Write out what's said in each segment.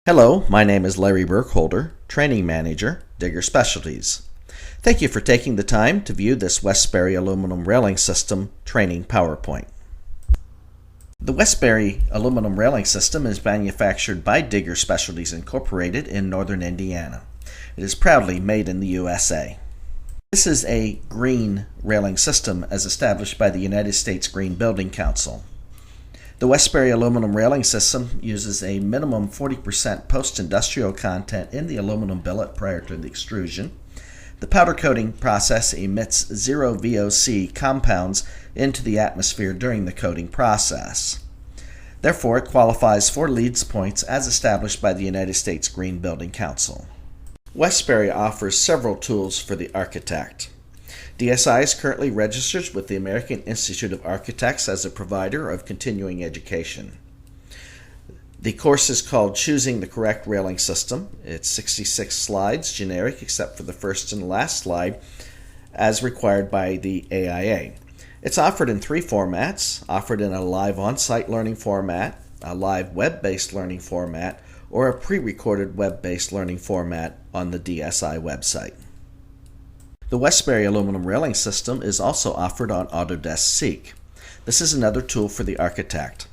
Hello, my name is Larry Burkholder, Training Manager, Digger Specialties. Thank you for taking the time to view this Westbury Aluminum Railing System training PowerPoint. The Westbury Aluminum Railing System is manufactured by Digger Specialties Incorporated in northern Indiana. It is proudly made in the USA. This is a green railing system as established by the United States Green Building Council. The Westbury aluminum railing system uses a minimum 40% post-industrial content in the aluminum billet prior to the extrusion. The powder coating process emits zero VOC compounds into the atmosphere during the coating process. Therefore, it qualifies for LEED points as established by the United States Green Building Council. Westbury offers several tools for the architect. DSI is currently registered with the American Institute of Architects as a provider of continuing education. The course is called Choosing the Correct Railing System. It's 66 slides, generic except for the first and last slide, as required by the AIA. It's offered in three formats, offered in a live on-site learning format, a live web-based learning format, or a pre-recorded web-based learning format on the DSI website. The Westbury aluminum railing system is also offered on Autodesk Seek. This is another tool for the architect.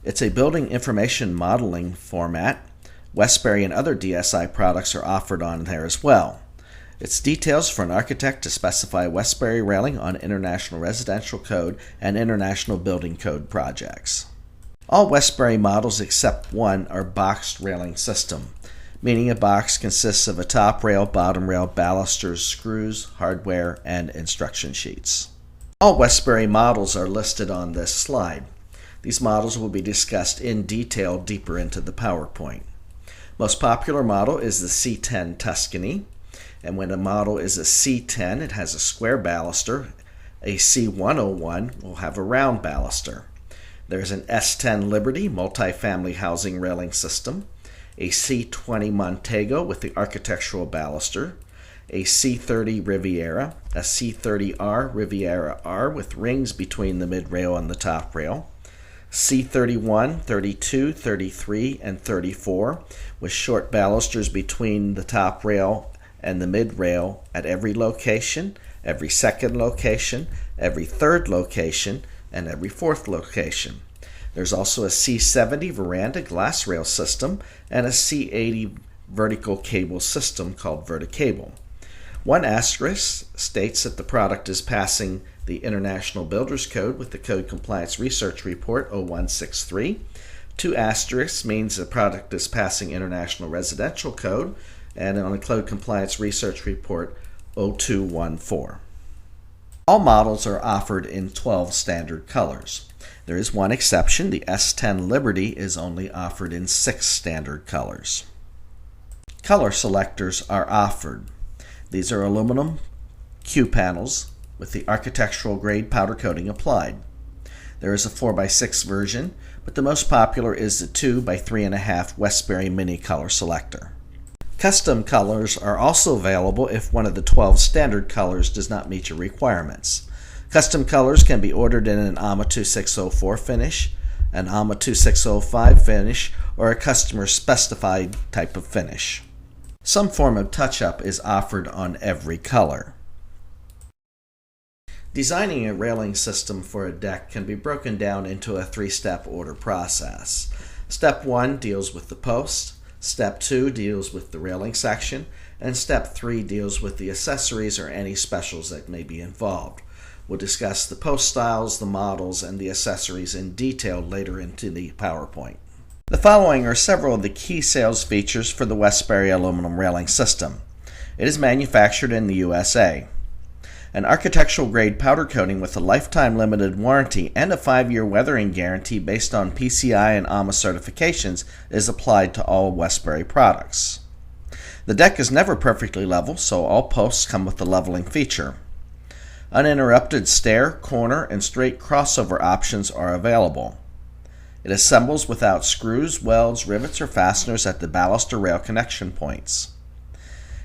It's a building information modeling format. Westbury and other DSI products are offered on there as well. It's details for an architect to specify Westbury railing on International Residential Code and International Building Code projects. All Westbury models except one are boxed railing system, meaning a box consists of a top rail, bottom rail, balusters, screws, hardware, and instruction sheets. All Westbury models are listed on this slide. These models will be discussed in detail deeper into the PowerPoint. Most popular model is the C10 Tuscany, and when a model is a C10, it has a square baluster. A C101 will have a round baluster. There's an S10 Liberty multifamily housing railing system, a C20 Montego with the architectural baluster, a C30 Riviera, a C30R Riviera R with rings between the mid-rail and the top rail, C31, 32, 33, and 34 with short balusters between the top rail and the mid-rail at every location, every second location, every third location, and every fourth location. There's also a C70 veranda glass rail system and a C80 vertical cable system called Verticable. One asterisk states that the product is passing the International Builders Code with the Code Compliance Research Report 0163. Two asterisks means the product is passing International Residential Code and on the Code Compliance Research Report 0214. All models are offered in 12 standard colors. There is one exception. The S10 Liberty is only offered in 6 standard colors. Color selectors are offered. These are aluminum Q panels with the architectural grade powder coating applied. There is a 4x6 version, but the most popular is the 2x3.5 Westbury Mini Color Selector. Custom colors are also available if one of the 12 standard colors does not meet your requirements. Custom colors can be ordered in an AMA 2604 finish, an AMA 2605 finish, or a customer specified type of finish. Some form of touch-up is offered on every color. Designing a railing system for a deck can be broken down into a 3-step order process. Step 1 deals with the post, Step 2 deals with the railing section, and Step 3 deals with the accessories or any specials that may be involved. We'll discuss the post styles, the models, and the accessories in detail later into the PowerPoint. The following are several of the key sales features for the Westbury aluminum railing system. It is manufactured in the USA. An architectural grade powder coating with a lifetime limited warranty and a 5-year weathering guarantee based on PCI and AMA certifications is applied to all Westbury products. The deck is never perfectly level, so all posts come with the leveling feature. Uninterrupted stair, corner, and straight crossover options are available. It assembles without screws, welds, rivets, or fasteners at the baluster rail connection points.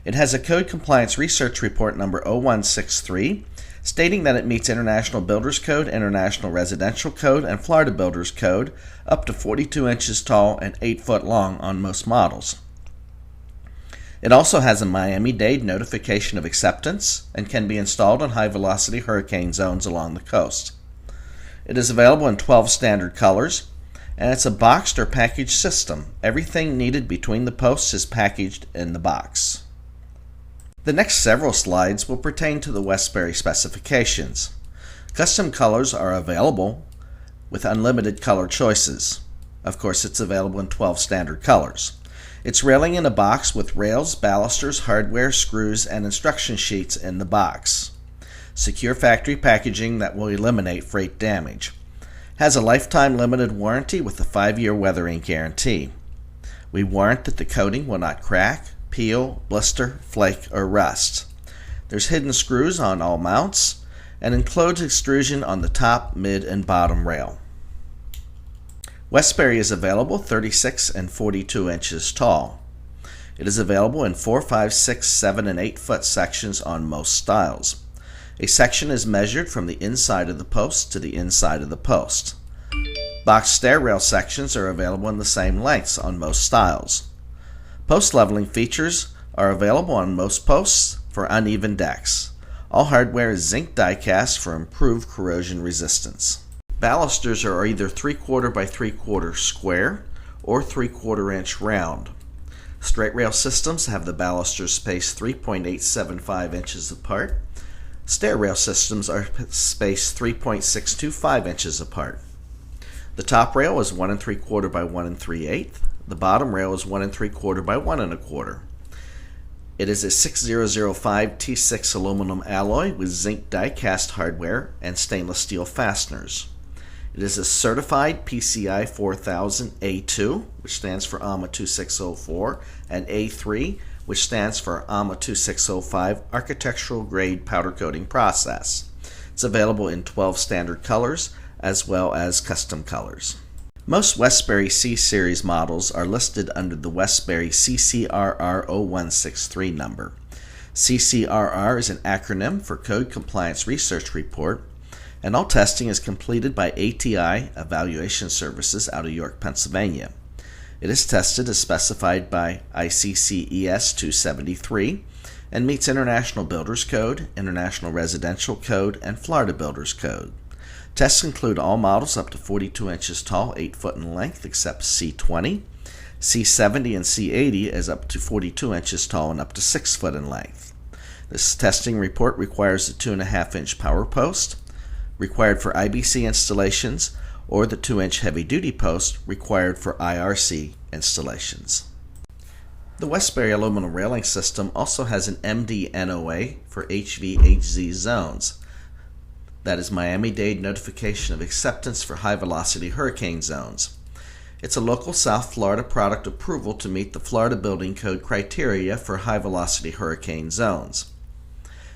It has a Code Compliance Research Report number 0163 stating that it meets International Builders Code, International Residential Code, and Florida Builders Code, up to 42 inches tall and 8 foot long on most models. It also has a Miami-Dade notification of acceptance and can be installed on high-velocity hurricane zones along the coast. It is available in 12 standard colors, and it's a boxed or packaged system. Everything needed between the posts is packaged in the box. The next several slides will pertain to the Westbury specifications. Custom colors are available with unlimited color choices. Of course, it's available in 12 standard colors. It's railing in a box with rails, balusters, hardware, screws, and instruction sheets in the box. Secure factory packaging that will eliminate freight damage. Has a lifetime limited warranty with a 5-year weathering guarantee. We warrant that the coating will not crack, peel, blister, flake, or rust. There's hidden screws on all mounts and enclosed extrusion on the top, mid, and bottom rail. Westbury is available 36 and 42 inches tall. It is available in 4, 5, 6, 7, and 8 foot sections on most styles. A section is measured from the inside of the post to the inside of the post. Box stair rail sections are available in the same lengths on most styles. Post leveling features are available on most posts for uneven decks. All hardware is zinc die cast for improved corrosion resistance. Balusters are either 3/4 by 3/4 square or 3/4 inch round. Straight rail systems have the balusters spaced 3.875 inches apart. Stair rail systems are spaced 3.625 inches apart. The top rail is 1 3/4 by 1 3/8. The bottom rail is 1 3/4 by 1 1/4. It is a 6005 T6 aluminum alloy with zinc die cast hardware and stainless steel fasteners. It is a certified PCI 4000 A2, which stands for AMA 2604, and A3, which stands for AMA 2605 architectural grade powder coating process. It's available in 12 standard colors as well as custom colors. Most Westbury C-Series models are listed under the Westbury CCRR 0163 number. CCRR is an acronym for Code Compliance Research Report, and all testing is completed by ATI Evaluation Services out of York, Pennsylvania. It is tested as specified by ICCES 273 and meets International Builders Code, International Residential Code, and Florida Builders Code. Tests include all models up to 42 inches tall, 8 foot in length, except C20. C70 and C80 is up to 42 inches tall and up to 6 foot in length. This testing report requires a 2.5 inch power post, required for IBC installations, or the 2-inch heavy-duty post required for IRC installations. The Westbury Aluminum Railing System also has an MD-NOA for HVHZ zones. That is Miami-Dade Notification of Acceptance for High-Velocity Hurricane Zones. It's a local South Florida product approval to meet the Florida Building Code criteria for high-velocity hurricane zones.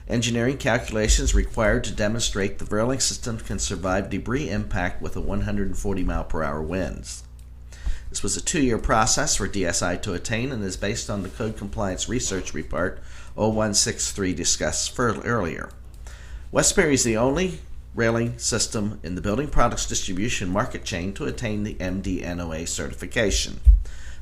Engineering calculations required to demonstrate the railing system can survive debris impact with a 140 mph winds. This was a 2-year process for DSI to attain and is based on the Code Compliance Research Report 0163 discussed earlier. Westbury is the only railing system in the building products distribution market chain to attain the MD-NOA certification.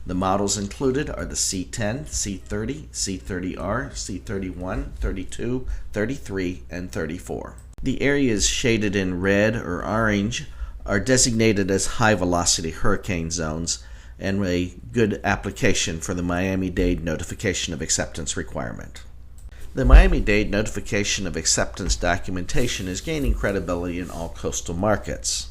The models included are the C10, C30, C30R, C31, 32, 33, and 34. The areas shaded in red or orange are designated as high-velocity hurricane zones and a good application for the Miami-Dade Notification of Acceptance requirement. The Miami-Dade Notification of Acceptance documentation is gaining credibility in all coastal markets.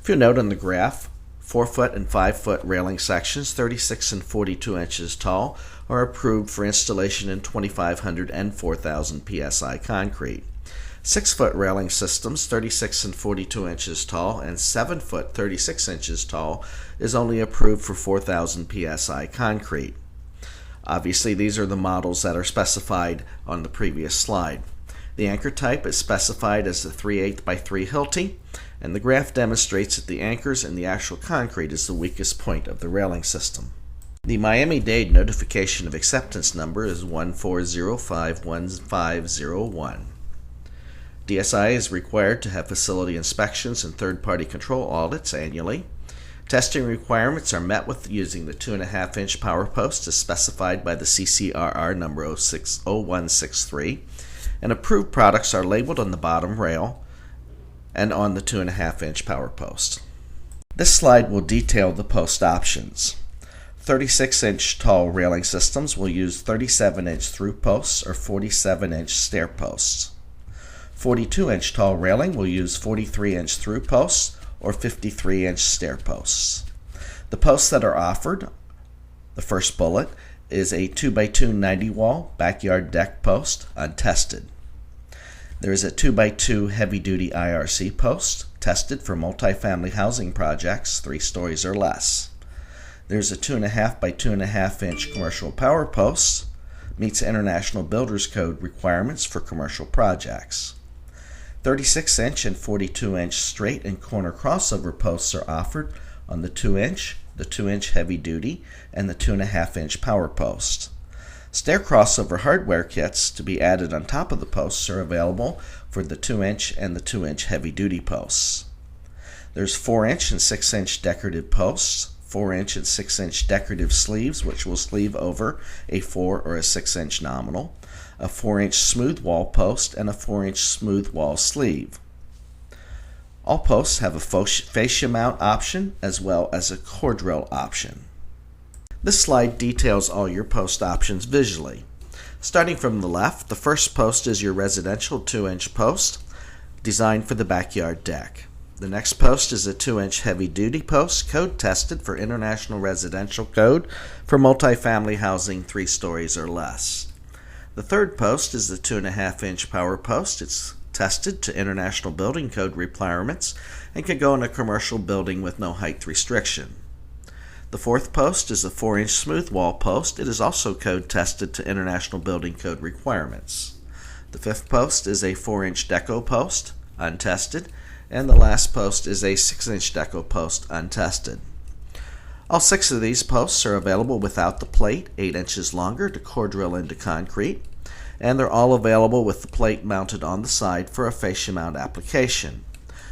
If you note on the graph, 4-foot and 5-foot railing sections, 36 and 42 inches tall, are approved for installation in 2,500 and 4,000 psi concrete. 6-foot railing systems, 36 and 42 inches tall, and 7-foot, 36 inches tall, is only approved for 4,000 psi concrete. Obviously, these are the models that are specified on the previous slide. The anchor type is specified as the 3/8 by 3 Hilti, and the graph demonstrates that the anchors and the actual concrete is the weakest point of the railing system. The Miami-Dade Notification of Acceptance number is 14051501. DSI is required to have facility inspections and third-party control audits annually. Testing requirements are met with using the 2.5-inch power post as specified by the CCRR number 0163, and approved products are labeled on the bottom rail and on the 2.5-inch power post. This slide will detail the post options. 36-inch tall railing systems will use 37-inch through posts or 47-inch stair posts. 42-inch tall railing will use 43-inch through posts or 53-inch stair posts. The posts that are offered, the first bullet, is a 2x2 90 wall backyard deck post untested. There is a 2x2 heavy-duty IRC post tested for multifamily housing projects 3 stories or less. There's a 2.5 by 2.5 inch commercial power post, meets International Builders Code requirements for commercial projects. 36-inch and 42-inch straight and corner crossover posts are offered on the 2-inch, the 2-inch heavy-duty, and the 2.5-inch power post. Stair crossover hardware kits to be added on top of the posts are available for the 2-inch and the 2-inch heavy-duty posts. There's 4-inch and 6-inch decorative posts, 4-inch and 6-inch decorative sleeves which will sleeve over a 4 or a 6-inch nominal, a 4-inch smooth wall post, and a 4-inch smooth wall sleeve. All posts have a fascia mount option as well as a core drill option. This slide details all your post options visually. Starting from the left, the first post is your residential 2-inch post designed for the backyard deck. The next post is a 2-inch heavy-duty post, code tested for International Residential Code for multifamily housing 3 stories or less. The third post is the 2.5-inch power post. It's tested to International Building Code requirements and can go in a commercial building with no height restriction. The fourth post is a 4-inch smooth wall post. It is also code tested to International Building Code requirements. The fifth post is a 4-inch deco post, untested, and the last post is a 6-inch deco post, untested. All 6 of these posts are available without the plate, 8 inches longer to core drill into concrete, and they're all available with the plate mounted on the side for a fascia mount application.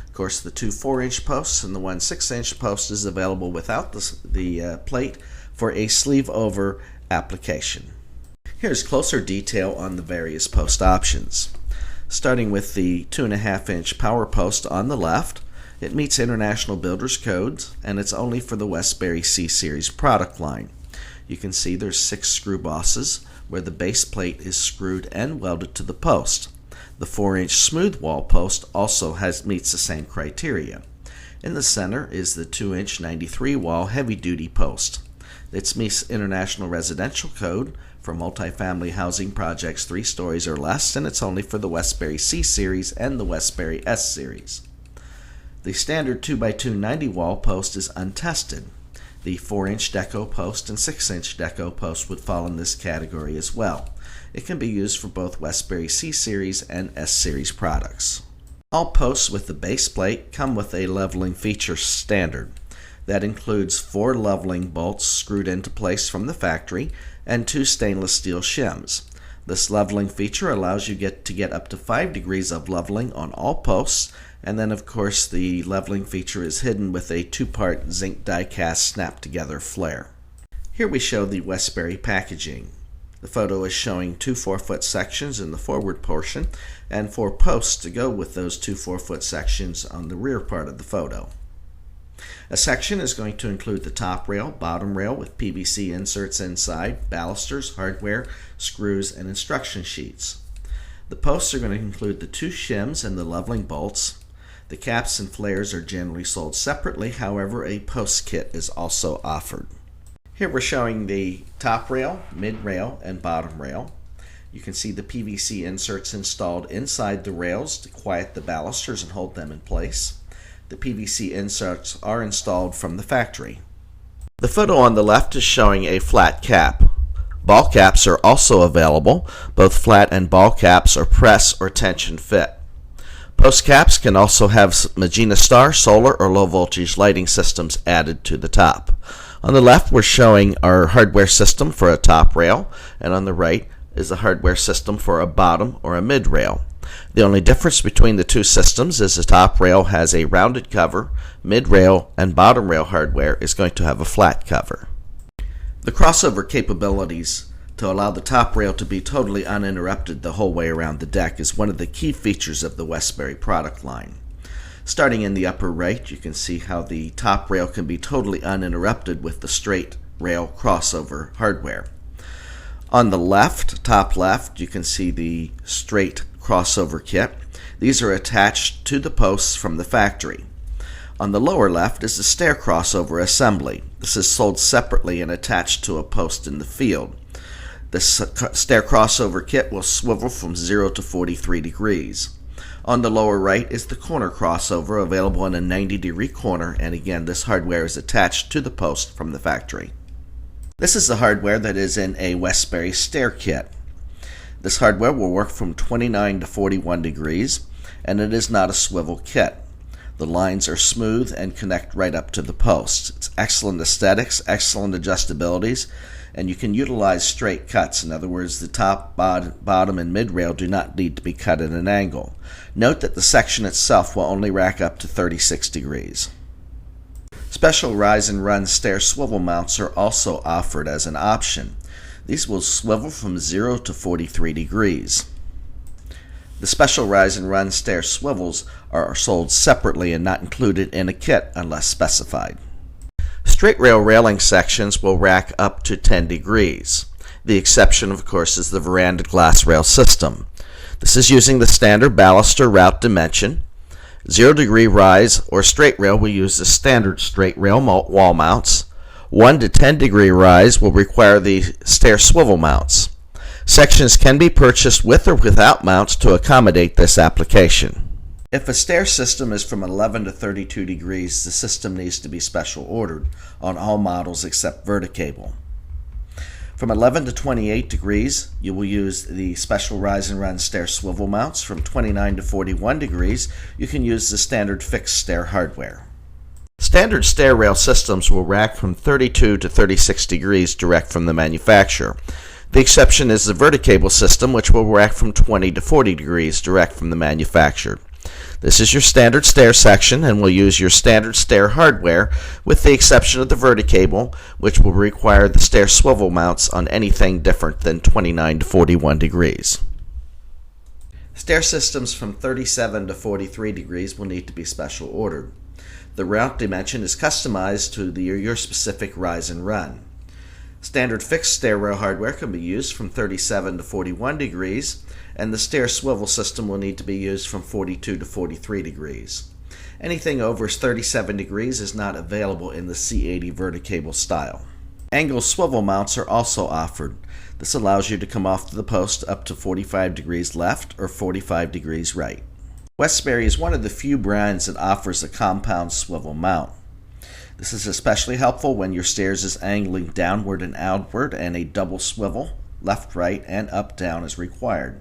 Of course, the 2 4-inch posts and the 1 6-inch post is available without the plate for a sleeve over application. Here's closer detail on the various post options. Starting with the 2.5-inch power post on the left, it meets International Builders Codes, and it's only for the Westbury C-Series product line. You can see there's 6 screw bosses where the base plate is screwed and welded to the post. The 4-inch smooth wall post also meets the same criteria. In the center is the 2-inch 93 wall heavy-duty post. It meets International Residential Code for multifamily housing projects 3 stories or less, and it's only for the Westbury C-Series and the Westbury S-Series. The standard 2x2 90 wall post is untested. The 4-inch deco post and 6-inch deco post would fall in this category as well. It can be used for both Westbury C-Series and S-Series products. All posts with the base plate come with a leveling feature standard. That includes 4 leveling bolts screwed into place from the factory and 2 stainless steel shims. This leveling feature allows you to get up to 5 degrees of leveling on all posts, and then of course the leveling feature is hidden with a 2-part zinc die-cast snap-together flare. Here we show the Westbury packaging. The photo is showing 2 4-foot sections in the forward portion and 4 posts to go with those 2 4-foot sections on the rear part of the photo. A section is going to include the top rail, bottom rail with PVC inserts inside, balusters, hardware, screws, and instruction sheets. The posts are going to include the 2 shims and the leveling bolts. The caps and flares are generally sold separately, however, a post kit is also offered. Here we're showing the top rail, mid rail, and bottom rail. You can see the PVC inserts installed inside the rails to quiet the balusters and hold them in place. The PVC inserts are installed from the factory. The photo on the left is showing a flat cap. Ball caps are also available. Both flat and ball caps are press or tension fit. Post caps can also have Magina Star, solar, or low voltage lighting systems added to the top. On the left we're showing our hardware system for a top rail, and on the right is a hardware system for a bottom or a mid rail. The only difference between the two systems is the top rail has a rounded cover, mid-rail and bottom rail hardware is going to have a flat cover. The crossover capabilities to allow the top rail to be totally uninterrupted the whole way around the deck is one of the key features of the Westbury product line. Starting in the upper right, you can see how the top rail can be totally uninterrupted with the straight rail crossover hardware. On the left, top left, you can see the straight crossover kit. These are attached to the posts from the factory. On the lower left is the stair crossover assembly. This is sold separately and attached to a post in the field. This stair crossover kit will swivel from 0 to 43 degrees. On the lower right is the corner crossover, available in a 90-degree corner, and again, this hardware is attached to the post from the factory. This is the hardware that is in a Westbury stair kit. This hardware will work from 29 to 41 degrees, and it is not a swivel kit. The lines are smooth and connect right up to the post. It's excellent aesthetics, excellent adjustabilities, and you can utilize straight cuts. In other words, the top, bottom, and mid-rail do not need to be cut at an angle. Note that the section itself will only rack up to 36 degrees. Special rise and run stair swivel mounts are also offered as an option. These will swivel from 0 to 43 degrees. The special rise and run stair swivels are sold separately and not included in a kit unless specified. Straight rail railing sections will rack up to 10 degrees. The exception, of course, is the veranda glass rail system. This is using the standard baluster route dimension. 0-degree rise or straight rail will use the standard straight rail wall mounts. 1 to 10-degree rise will require the stair swivel mounts. Sections can be purchased with or without mounts to accommodate this application. If a stair system is from 11 to 32 degrees, the system needs to be special ordered on all models except Verticable. From 11 to 28 degrees, you will use the special rise and run stair swivel mounts. From 29 to 41 degrees, you can use the standard fixed stair hardware. Standard stair rail systems will rack from 32 to 36 degrees direct from the manufacturer. The exception is the Verticable system, which will rack from 20 to 40 degrees direct from the manufacturer. This is your standard stair section and will use your standard stair hardware with the exception of the Verticable, which will require the stair swivel mounts on anything different than 29 to 41 degrees. Stair systems from 37 to 43 degrees will need to be special ordered. The route dimension is customized to your specific rise and run. Standard fixed stair rail hardware can be used from 37 to 41 degrees, and the stair swivel system will need to be used from 42 to 43 degrees. Anything over 37 degrees is not available in the C80 Verticable style. Angle swivel mounts are also offered. This allows you to come off the post up to 45 degrees left or 45 degrees right. Westbury is one of the few brands that offers a compound swivel mount. This is especially helpful when your stairs is angling downward and outward and a double swivel, left, right, and up, down is required.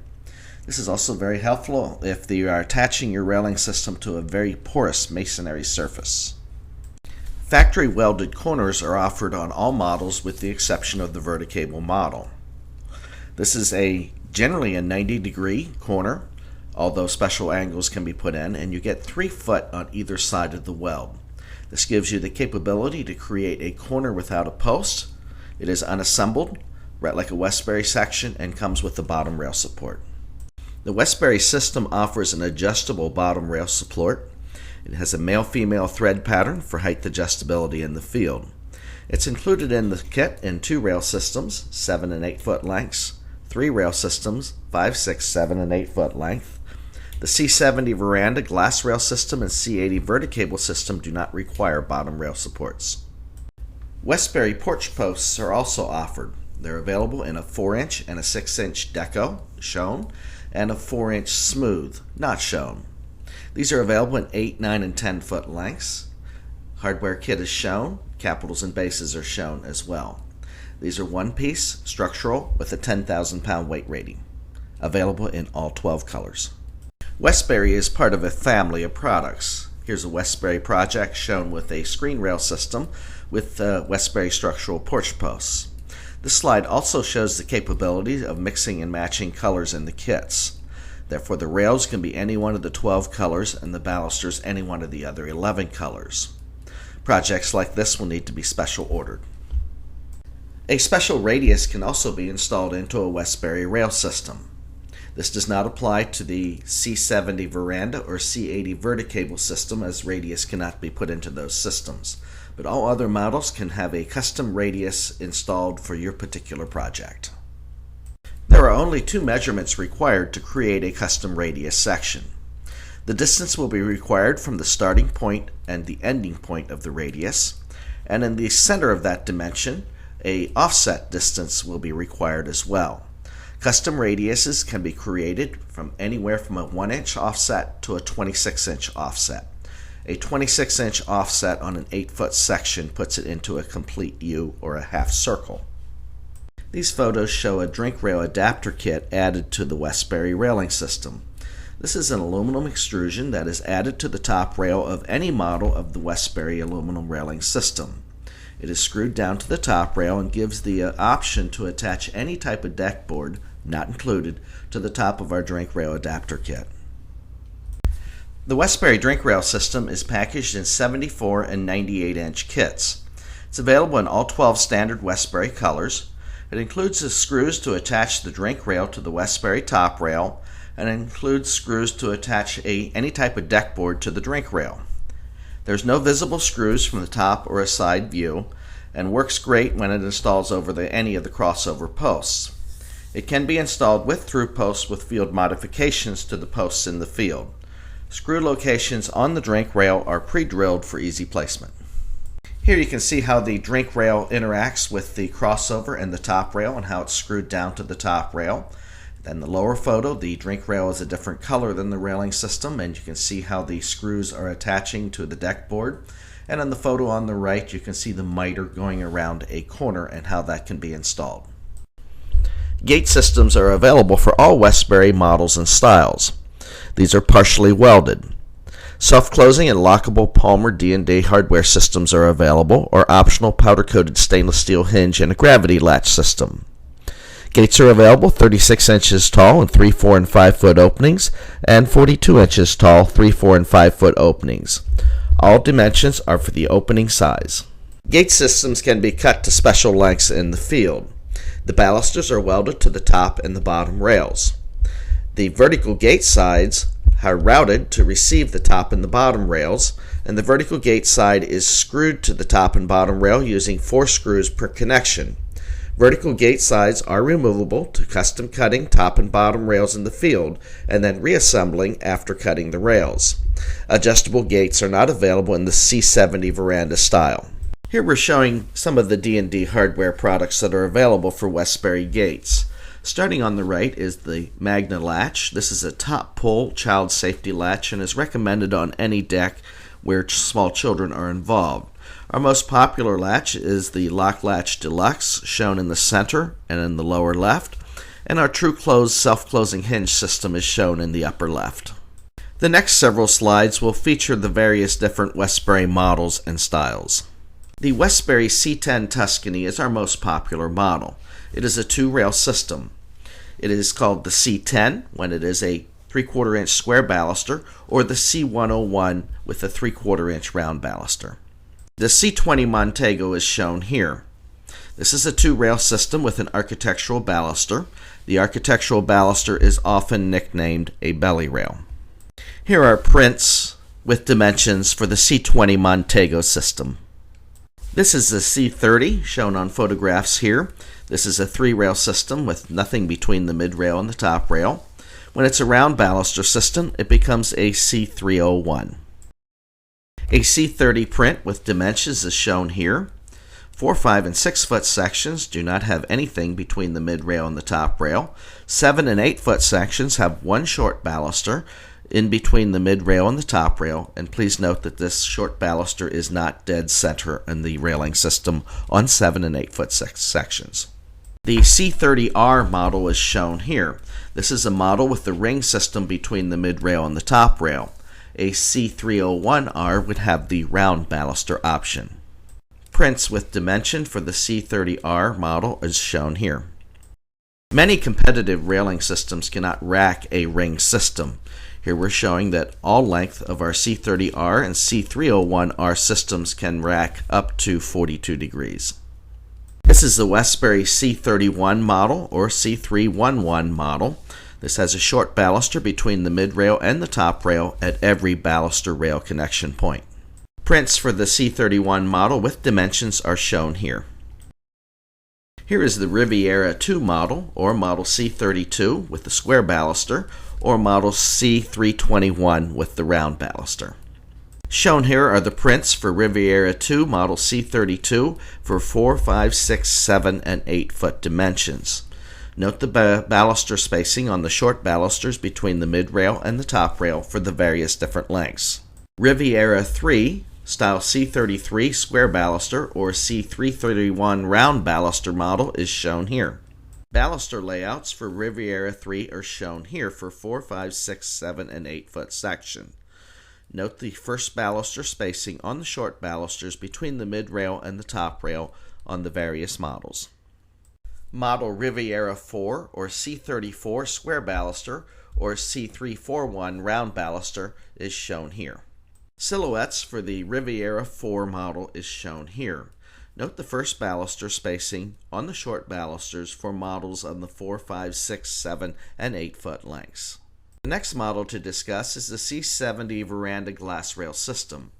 This is also very helpful if you are attaching your railing system to a very porous masonry surface. Factory welded corners are offered on all models with the exception of the Verticable model. This is generally a 90-degree corner, although special angles can be put in, and you get 3 foot on either side of the weld. This gives you the capability to create a corner without a post. It is unassembled, right like a Westbury section, and comes with the bottom rail support. The Westbury system offers an adjustable bottom rail support. It has a male-female thread pattern for height adjustability in the field. It's included in the kit in 2 rail systems, 7 and 8 foot lengths, 3 rail systems, 5, 6, 7, and 8 foot length. The C70 veranda glass rail system and C80 Verticable system do not require bottom rail supports. Westbury porch posts are also offered. They're available in a 4-inch and a 6-inch deco, shown, and a 4-inch smooth, not shown. These are available in 8, 9, and 10 foot lengths. Hardware kit is shown. Capitals and bases are shown as well. These are one-piece, structural, with a 10,000-pound weight rating. Available in all 12 colors. Westbury is part of a family of products. Here's a Westbury project shown with a screen rail system with Westbury structural porch posts. This slide also shows the capability of mixing and matching colors in the kits. Therefore, the rails can be any one of the 12 colors and the balusters any one of the other 11 colors. Projects like this will need to be special ordered. A special radius can also be installed into a Westbury rail system. This does not apply to the C70 veranda or C80 verticable system, as radius cannot be put into those systems. But all other models can have a custom radius installed for your particular project. There are only two measurements required to create a custom radius section. The distance will be required from the starting point and the ending point of the radius, and in the center of that dimension, an offset distance will be required as well. Custom radiuses can be created from anywhere from a 1-inch offset to a 26-inch offset. A 26-inch offset on an 8-foot section puts it into a complete U or a half circle. These photos show a drink rail adapter kit added to the Westbury railing system. This is an aluminum extrusion that is added to the top rail of any model of the Westbury aluminum railing system. It is screwed down to the top rail and gives the option to attach any type of deck board, not included, to the top of our drink rail adapter kit. The Westbury drink rail system is packaged in 74 and 98-inch kits. It's available in all 12 standard Westbury colors. It includes the screws to attach the drink rail to the Westbury top rail, and includes screws to attach any type of deck board to the drink rail. There's no visible screws from the top or a side view, and works great when it installs over any of the crossover posts. It can be installed with through posts with field modifications to the posts in the field. Screw locations on the drink rail are pre-drilled for easy placement. Here you can see how the drink rail interacts with the crossover and the top rail and how it's screwed down to the top rail. Then the lower photo, the drink rail is a different color than the railing system, and you can see how the screws are attaching to the deck board. And on the photo on the right, you can see the miter going around a corner and how that can be installed. Gate systems are available for all Westbury models and styles. These are partially welded. Self-closing and lockable Palmer D&D hardware systems are available, or optional powder-coated stainless steel hinge and a gravity latch system. Gates are available 36 inches tall and 3, 4, and 5 foot openings, and 42 inches tall, 3, 4, and 5 foot openings. All dimensions are for the opening size. Gate systems can be cut to special lengths in the field. The balusters are welded to the top and the bottom rails. The vertical gate sides are routed to receive the top and the bottom rails, and the vertical gate side is screwed to the top and bottom rail using 4 screws per connection. Vertical gate sides are removable to custom cutting top and bottom rails in the field and then reassembling after cutting the rails. Adjustable gates are not available in the C70 veranda style. Here we're showing some of the D&D hardware products that are available for Westbury gates. Starting on the right is the Magna latch. This is a top pull child safety latch and is recommended on any deck where small children are involved. Our most popular latch is the Lock Latch Deluxe, shown in the center and in the lower left, and our True Close self-closing hinge system is shown in the upper left. The next several slides will feature the various different Westbury models and styles. The Westbury C10 Tuscany is our most popular model. It is a 2-rail system. It is called the C10 when it is a 3/4 inch square baluster, or the C101 with a 3/4 inch round baluster. The C20 Montego is shown here. This is a 2-rail system with an architectural baluster. The architectural baluster is often nicknamed a belly rail. Here are prints with dimensions for the C20 Montego system. This is the C30 shown on photographs here. This is a 3-rail system with nothing between the mid-rail and the top rail. When it's a round baluster system, it becomes a C301. A C30 print with dimensions is shown here. 4, 5, and 6 foot sections do not have anything between the mid-rail and the top rail. 7 and 8 foot sections have one short baluster in between the mid-rail and the top rail, and please note that this short baluster is not dead center in the railing system on 7 and 8 foot sections. The C30R model is shown here. This is a model with the ring system between the mid-rail and the top rail. A C301R would have the round baluster option. Prints with dimension for the C30R model is shown here. Many competitive railing systems cannot rack a ring system. Here we're showing that all length of our C30R and C301R systems can rack up to 42 degrees. This is the Westbury C31 model or C311 model. This has a short baluster between the mid-rail and the top rail at every baluster rail connection point. Prints for the C31 model with dimensions are shown here. Here is the Riviera 2 model, or model C32 with the square baluster, or model C321 with the round baluster. Shown here are the prints for Riviera 2 model C32 for 4, 5, 6, 7, and 8 foot dimensions. Note the baluster spacing on the short balusters between the mid-rail and the top rail for the various different lengths. Riviera 3 style C33 square baluster or C331 round baluster model is shown here. Baluster layouts for Riviera 3 are shown here for 4, 5, 6, 7, and 8 foot section. Note the first baluster spacing on the short balusters between the mid-rail and the top rail on the various models. Model Riviera 4 or C34 square baluster or C341 round baluster is shown here. Silhouettes for the Riviera 4 model is shown here. Note the first baluster spacing on the short balusters for models on the 4, 5, 6, 7, and 8 foot lengths. The next model to discuss is the C70 veranda glass rail system.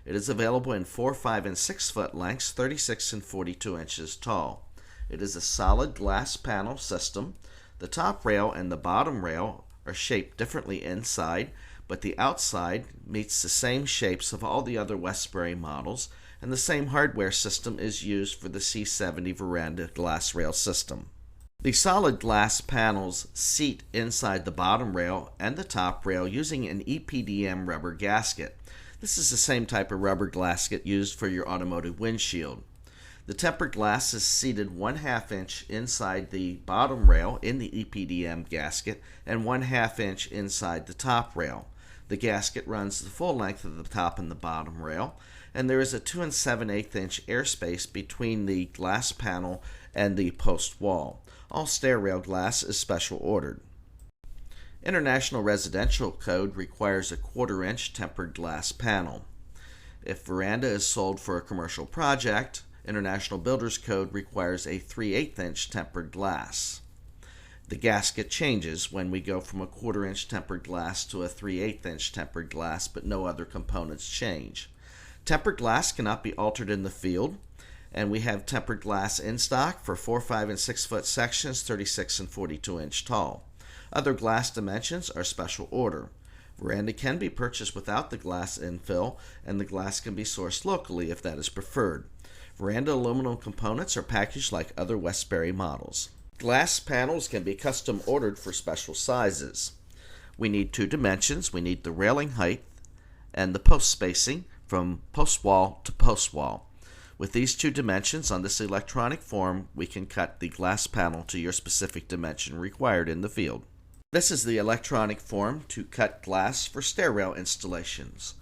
It is available in 4, 5, and 6 foot lengths, 36 and 42 inches tall. It is a solid glass panel system. The top rail and the bottom rail are shaped differently inside, but the outside meets the same shapes of all the other Westbury models, and the same hardware system is used for the C70 veranda glass rail system. The solid glass panels seat inside the bottom rail and the top rail using an EPDM rubber gasket. This is the same type of rubber gasket used for your automotive windshield. The tempered glass is seated 1/2 inch inside the bottom rail in the EPDM gasket and 1/2 inch inside the top rail. The gasket runs the full length of the top and the bottom rail, and there is a 2 7/8 inch airspace between the glass panel and the post wall. All stair rail glass is special ordered. International Residential Code requires a 1/4 inch tempered glass panel. If veranda is sold for a commercial project, International Builders Code requires a 3/8 inch tempered glass. The gasket changes when we go from a 1/4 inch tempered glass to a 3/8 inch tempered glass, but no other components change. Tempered glass cannot be altered in the field, and we have tempered glass in stock for 4, 5, and 6 foot sections, 36 and 42 inch tall. Other glass dimensions are special order. Veranda can be purchased without the glass infill, and the glass can be sourced locally if that is preferred. Veranda aluminum components are packaged like other Westbury models. Glass panels can be custom ordered for special sizes. We need 2 dimensions. We need the railing height and the post spacing from post wall to post wall. With these 2 dimensions on this electronic form, we can cut the glass panel to your specific dimension required in the field. This is the electronic form to cut glass for stair rail installations.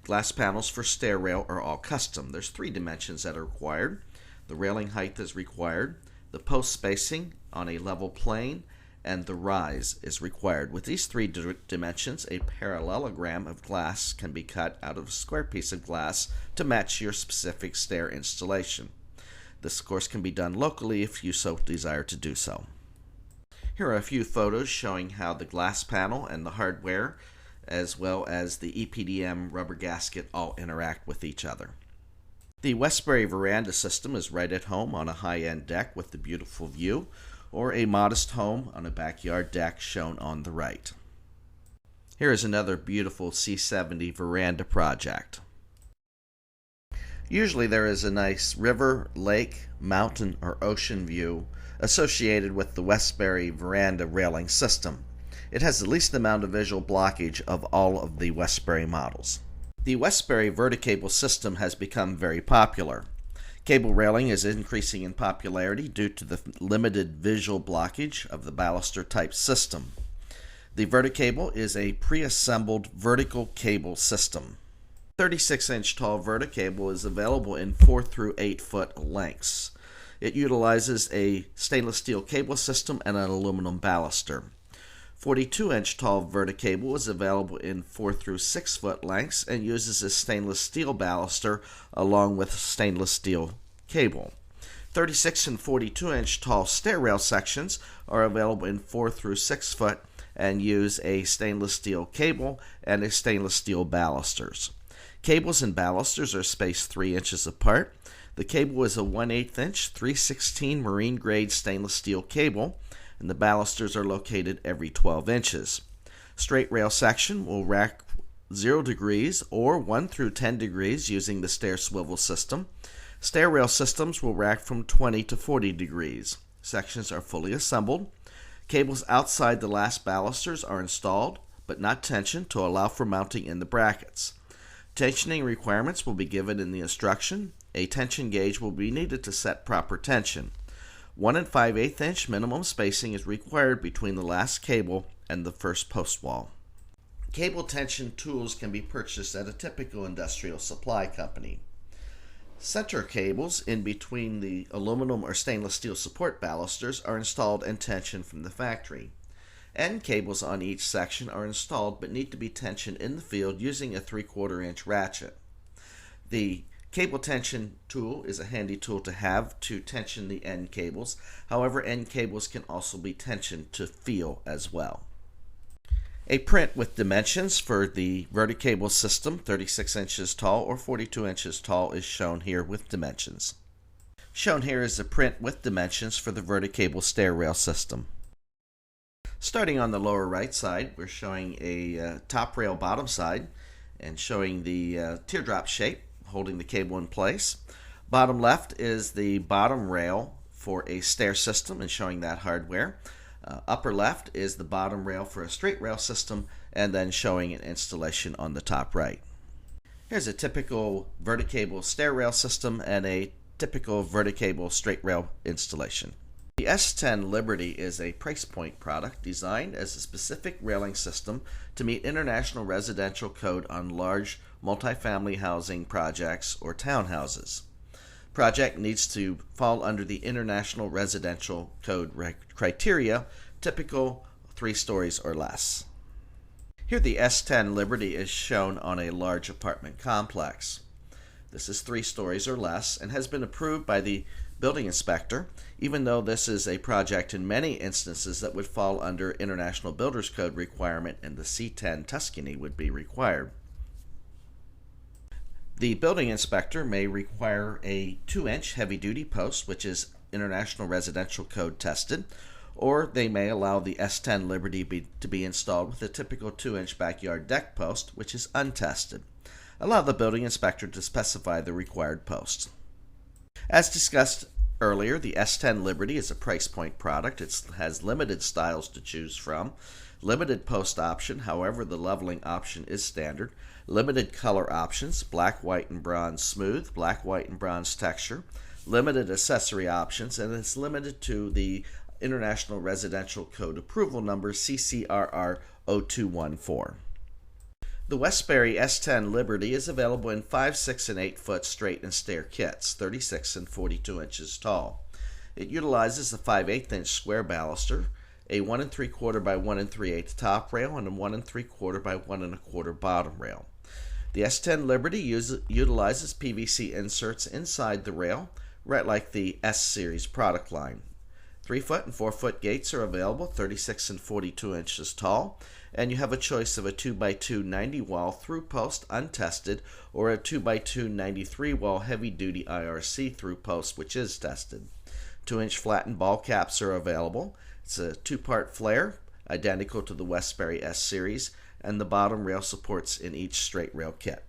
Glass panels for stair rail are all custom. There's 3 dimensions that are required. The railing height is required, the post spacing on a level plane, and the rise is required. With these 3 dimensions, a parallelogram of glass can be cut out of a square piece of glass to match your specific stair installation. This, of course, can be done locally if you so desire to do so. Here are a few photos showing how the glass panel and the hardware, as well as the EPDM rubber gasket, all interact with each other. The Westbury veranda system is right at home on a high-end deck with a beautiful view, or a modest home on a backyard deck shown on the right. Here is another beautiful C70 veranda project. Usually there is a nice river, lake, mountain, or ocean view associated with the Westbury veranda railing system. It has the least amount of visual blockage of all of the Westbury models. The Westbury verticable system has become very popular. Cable railing is increasing in popularity due to the limited visual blockage of the baluster type system. The verticable is a pre-assembled vertical cable system. 36-inch tall verticable is available in 4 through 8 foot lengths. It utilizes a stainless steel cable system and an aluminum baluster. 42-inch tall verticable is available in 4 through 6 foot lengths and uses a stainless steel baluster along with stainless steel cable. 36 and 42-inch tall stair rail sections are available in 4 through 6 foot and use a stainless steel cable and a stainless steel balusters. Cables and balusters are spaced 3 inches apart. The cable is a 1/8 inch 316 marine grade stainless steel cable, and the balusters are located every 12 inches. Straight rail section will rack 0 degrees or 1 through 10 degrees using the stair swivel system. Stair rail systems will rack from 20 to 40 degrees. Sections are fully assembled. Cables outside the last balusters are installed, but not tensioned to allow for mounting in the brackets. Tensioning requirements will be given in the instruction. A tension gauge will be needed to set proper tension. 1 5/8 inch minimum spacing is required between the last cable and the first post wall. Cable tension tools can be purchased at a typical industrial supply company. Center cables in between the aluminum or stainless steel support balusters are installed and tensioned from the factory. End cables on each section are installed but need to be tensioned in the field using a 3/4 inch ratchet. The cable tension tool is a handy tool to have to tension the end cables. However, end cables can also be tensioned to feel as well. A print with dimensions for the verticable system, 36 inches tall or 42 inches tall, is shown here with dimensions. Shown here is a print with dimensions for the verticable stair rail system. Starting on the lower right side, we're showing a top rail bottom side and showing the teardrop shape holding the cable in place. Bottom left is the bottom rail for a stair system and showing that hardware. Upper left is the bottom rail for a straight rail system and then showing an installation on the top right. Here's a typical verticable stair rail system and a typical verticable straight rail installation. The S10 Liberty is a price point product designed as a specific railing system to meet International Residential Code on large multifamily housing projects or townhouses. Project needs to fall under the International Residential Code criteria, typical 3 stories or less. Here the S10 Liberty is shown on a large apartment complex. This is 3 stories or less and has been approved by the building inspector, even though this is a project in many instances that would fall under International Builders Code requirement and the C10 Tuscany would be required. The building inspector may require a 2-inch heavy-duty post, which is International Residential Code tested, or they may allow the S10 Liberty to be installed with a typical 2-inch backyard deck post, which is untested. Allow the building inspector to specify the required posts. As discussed earlier, the S10 Liberty is a price point product. It has limited styles to choose from. Limited post option, however, the leveling option is standard. Limited color options, black, white, and bronze smooth, black, white, and bronze texture. Limited accessory options, and it's limited to the International Residential Code approval number CCRR 0214. The Westbury S10 Liberty is available in 5, 6, and 8 foot straight and stair kits, 36 and 42 inches tall. It utilizes a 5/8 inch square baluster, a 1 3/4 by 1 3/8 top rail, and a 1 3/4 by 1 1/4 bottom rail. The S10 Liberty utilizes PVC inserts inside the rail, right like the S Series product line. 3 foot and 4 foot gates are available, 36 and 42 inches tall, and you have a choice of a 2x2 90 wall through post untested or a 2x2 93 wall heavy duty IRC through post, which is tested. 2-inch flattened ball caps are available. It's a 2-part flare, identical to the Westbury S Series, and the bottom rail supports in each straight rail kit.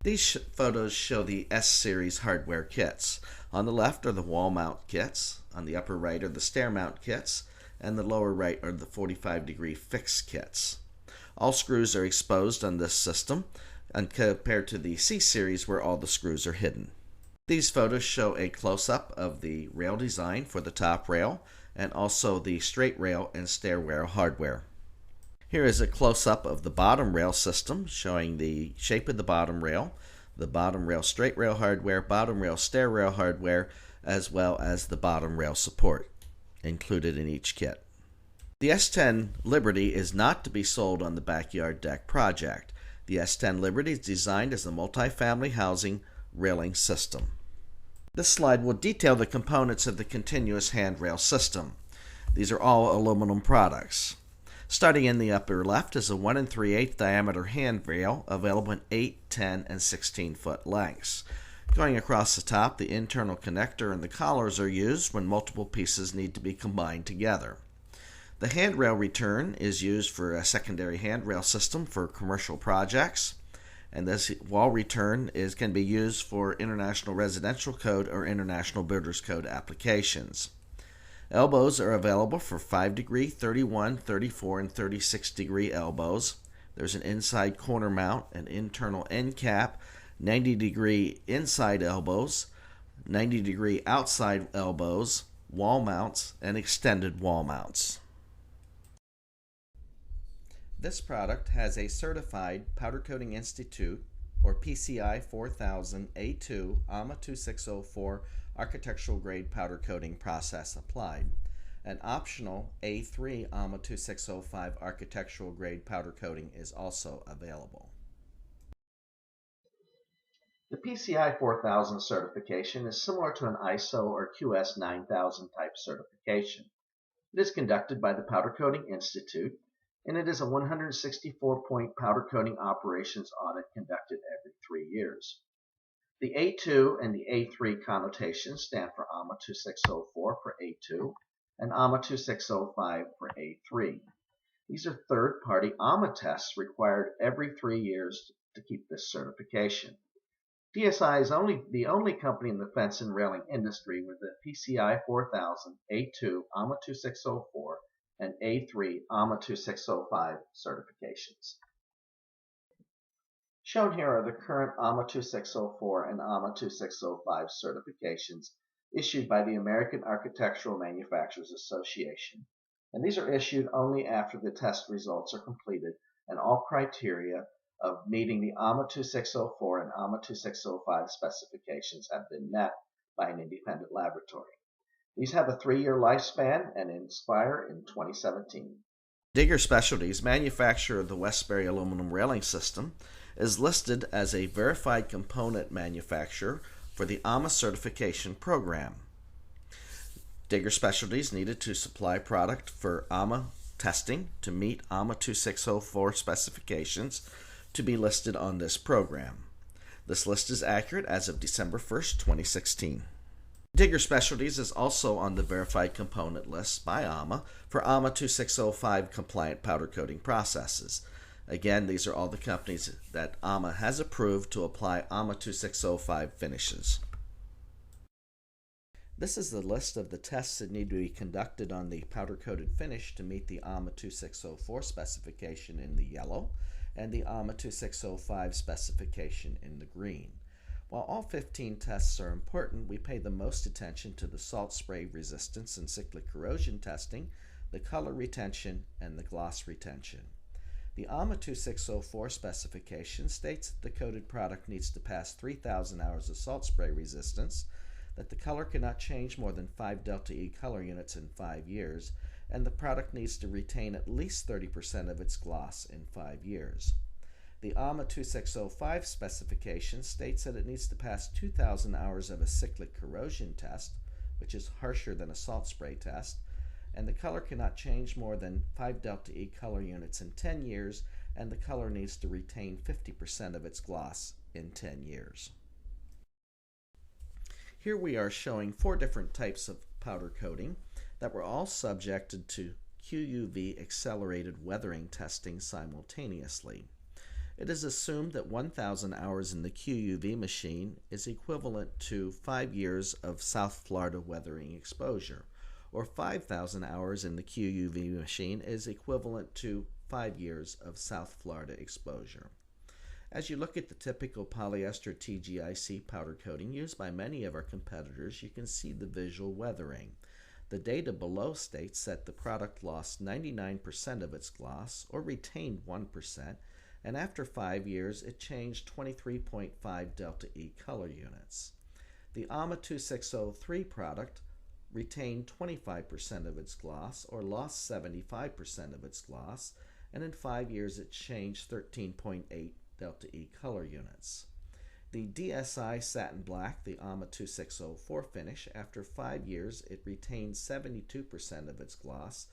These photos show the S Series hardware kits. On the left are the wall mount kits, on the upper right are the stair mount kits, and the lower right are the 45-degree fix kits. All screws are exposed on this system, and compared to the C Series where all the screws are hidden. These photos show a close-up of the rail design for the top rail, and also the straight rail and stair rail hardware. Here is a close-up of the bottom rail system showing the shape of the bottom rail straight rail hardware, bottom rail stair rail hardware, as well as the bottom rail support included in each kit. The S10 Liberty is not to be sold on the backyard deck project. The S10 Liberty is designed as a multi-family housing railing system. This slide will detail the components of the continuous handrail system. These are all aluminum products. Starting in the upper left is a 1 3/8 diameter handrail available in 8, 10, and 16-foot lengths. Going across the top, the internal connector and the collars are used when multiple pieces need to be combined together. The handrail return is used for a secondary handrail system for commercial projects, and this wall return can be used for International Residential Code or International Builders Code applications. Elbows are available for 5-degree, 31, 34, and 36-degree elbows. There's an inside corner mount, an internal end cap, 90-degree inside elbows, 90-degree outside elbows, wall mounts, and extended wall mounts. This product has a certified Powder Coating Institute or PCI 4000 A2 AMA 2604 architectural grade powder coating process applied. An optional A3 AMA 2605 architectural grade powder coating is also available. The PCI 4000 certification is similar to an ISO or QS 9000 type certification. It is conducted by the Powder Coating Institute, and it is a 164-point powder coating operations audit conducted every 3 years. The A2 and the A3 connotations stand for AMA 2604 for A2 and AMA 2605 for A3. These are third-party AMA tests required every 3 years to keep this certification. DSI is the only company in the fence and railing industry with the PCI 4000, A2, AMA 2604, and A3 AMA 2605 certifications. Shown here are the current AMA 2604 and AMA 2605 certifications issued by the American Architectural Manufacturers Association, and these are issued only after the test results are completed and all criteria of meeting the AMA 2604 and AMA 2605 specifications have been met by an independent laboratory. These have a 3-year lifespan and expire in 2017. Digger Specialties, manufacturer of the Westbury Aluminum Railing System, is listed as a verified component manufacturer for the AMA certification program. Digger Specialties needed to supply product for AMA testing to meet AMA 2604 specifications to be listed on this program. This list is accurate as of December 1st, 2016. Digger Specialties is also on the verified component list by AMA for AMA 2605 compliant powder coating processes. Again, these are all the companies that AMA has approved to apply AMA 2605 finishes. This is the list of the tests that need to be conducted on the powder coated finish to meet the AMA 2604 specification in the yellow and the AMA 2605 specification in the green. While all 15 tests are important, we pay the most attention to the salt spray resistance and cyclic corrosion testing, the color retention, and the gloss retention. The AMA 2604 specification states that the coated product needs to pass 3,000 hours of salt spray resistance, that the color cannot change more than 5 delta E color units in 5 years, and the product needs to retain at least 30% of its gloss in 5 years. The AMA 2605 specification states that it needs to pass 2,000 hours of a cyclic corrosion test, which is harsher than a salt spray test, and the color cannot change more than 5 delta E color units in 10 years, and the color needs to retain 50% of its gloss in 10 years. Here we are showing 4 different types of powder coating that were all subjected to QUV accelerated weathering testing simultaneously. It is assumed that 1,000 hours in the QUV machine is equivalent to 5 years of South Florida weathering exposure, or 5,000 hours in the QUV machine is equivalent to 5 years of South Florida exposure. As you look at the typical polyester TGIC powder coating used by many of our competitors, you can see the visual weathering. The data below states that the product lost 99% of its gloss, or retained 1%, and after 5 years it changed 23.5 delta E color units. The AMA 2603 product retained 25% of its gloss or lost 75% of its gloss, and in 5 years it changed 13.8 delta E color units. The DSI Satin Black, the AMA 2604 finish, after 5 years it retained 72% of its gloss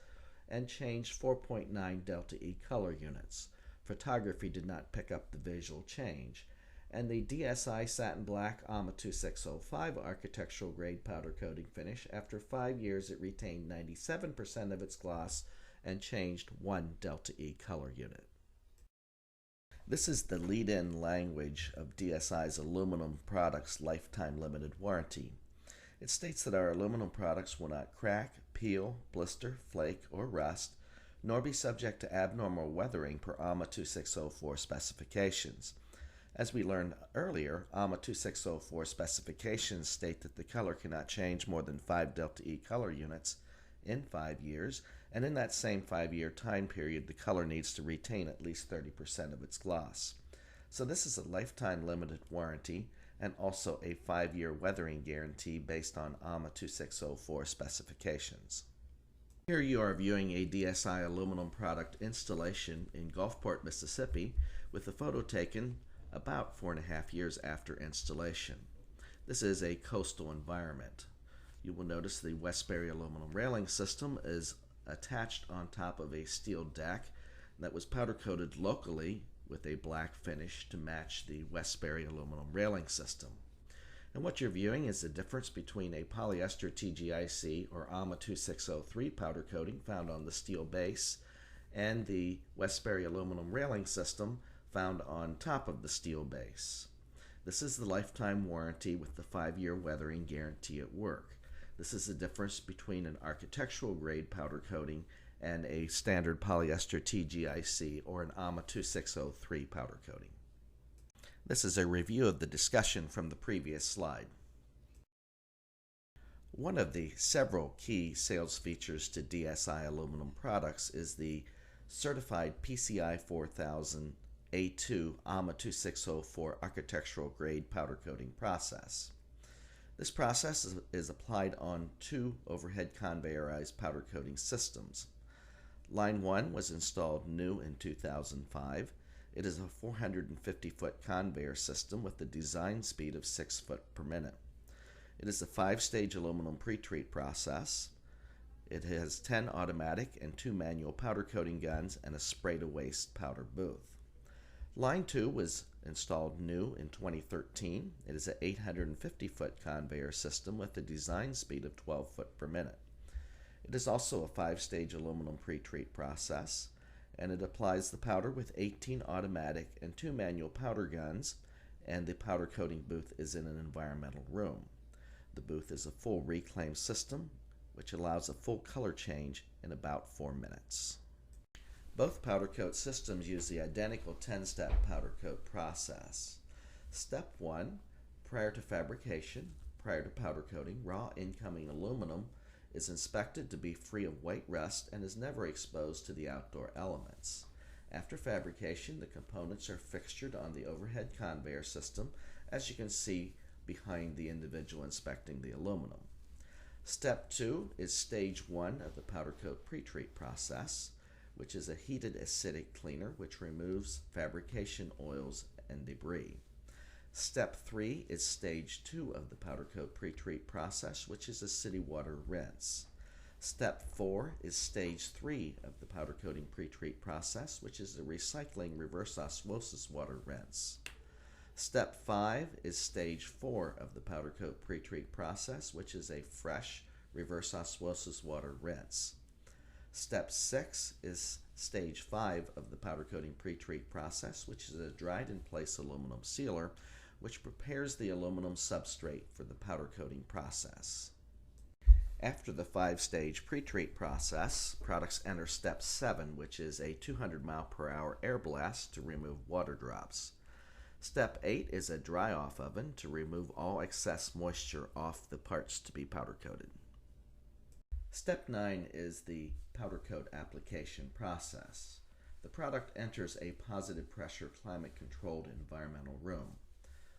and changed 4.9 delta E color units. Photography did not pick up the visual change. And the DSI Satin Black AMA 2605 architectural grade powder coating finish, after 5 years it retained 97% of its gloss and changed 1 delta E color unit. This is the lead-in language of DSI's aluminum products lifetime limited warranty. It states that our aluminum products will not crack, peel, blister, flake, or rust, nor be subject to abnormal weathering per AMA 2604 specifications. As we learned earlier, AMA 2604 specifications state that the color cannot change more than 5 delta E color units in 5 years, and in that same 5-year time period the color needs to retain at least 30% of its gloss. So this is a lifetime limited warranty and also a 5-year weathering guarantee based on AMA 2604 specifications. Here you are viewing a DSI aluminum product installation in Gulfport, Mississippi, with a photo taken about 4.5 years after installation. This is a coastal environment. You will notice the Westbury Aluminum Railing system is attached on top of a steel deck that was powder coated locally with a black finish to match the Westbury Aluminum Railing system. And what you're viewing is the difference between a polyester TGIC or AMA 2603 powder coating found on the steel base and the Westbury Aluminum Railing system found on top of the steel base. This is the lifetime warranty with the 5-year weathering guarantee at work. This is the difference between an architectural grade powder coating and a standard polyester TGIC or an AMA 2603 powder coating. This is a review of the discussion from the previous slide. One of the several key sales features to DSI aluminum products is the certified PCI 4000 A2 AMA 2604 architectural grade powder coating process. This process is applied on 2 overhead conveyorized powder coating systems. Line 1 was installed new in 2005. It is a 450-foot conveyor system with a design speed of 6 foot per minute. It is a 5-stage aluminum pre-treat process. It has 10 automatic and 2 manual powder coating guns and a spray-to-waste powder booth. Line 2 was installed new in 2013. It is an 850-foot conveyor system with a design speed of 12 foot per minute. It is also a 5-stage aluminum pre-treat process, and it applies the powder with 18 automatic and 2 manual powder guns, and the powder coating booth is in an environmental room. The booth is a full reclaim system, which allows a full color change in about 4 minutes. Both powder coat systems use the identical 10-step powder coat process. Step 1, prior to fabrication, prior to powder coating, raw incoming aluminum is inspected to be free of white rust and is never exposed to the outdoor elements. After fabrication, the components are fixtured on the overhead conveyor system, as you can see behind the individual inspecting the aluminum. Step 2 is stage 1 of the powder coat pre-treat process, which is a heated acidic cleaner which removes fabrication oils and debris. Step 3 is stage 2 of the powder coat pre-treat process, which is a city water rinse. Step 4 is stage 3 of the powder coating pre-treat process, which is a recycling reverse osmosis water rinse. Step 5 is stage 4 of the powder coat pre-treat process, which is a fresh reverse osmosis water rinse. Step 6 is stage 5 of the powder coating pre-treat process, which is a dried in place aluminum sealer, which prepares the aluminum substrate for the powder coating process. After the 5-stage pre-treat process, products enter step 7, which is a 200 mile/hour air blast to remove water drops. Step 8 is a dry off oven to remove all excess moisture off the parts to be powder coated. Step 9 is the powder coat application process. The product enters a positive pressure climate controlled environmental room.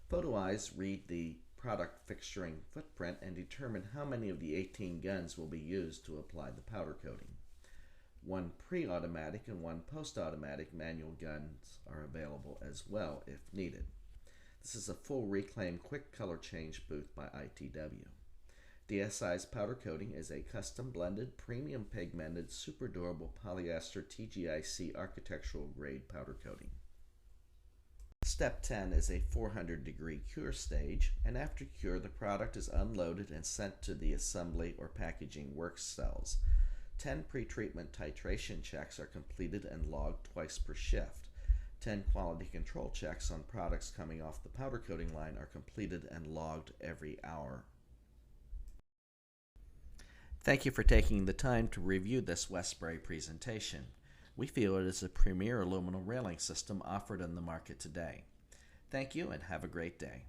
Photo eyes read the product fixturing footprint and determine how many of the 18 guns will be used to apply the powder coating. 1 pre-automatic and 1 post-automatic manual guns are available as well if needed. This is a full reclaim quick color change booth by ITW. DSI's powder coating is a custom blended, premium pigmented, super durable polyester TGIC architectural grade powder coating. Step 10 is a 400-degree cure stage, and after cure the product is unloaded and sent to the assembly or packaging work cells. 10 pre-treatment titration checks are completed and logged twice per shift. 10 quality control checks on products coming off the powder coating line are completed and logged every hour. Thank you for taking the time to review this Westbury presentation. We feel it is a premier aluminum railing system offered in the market today. Thank you and have a great day.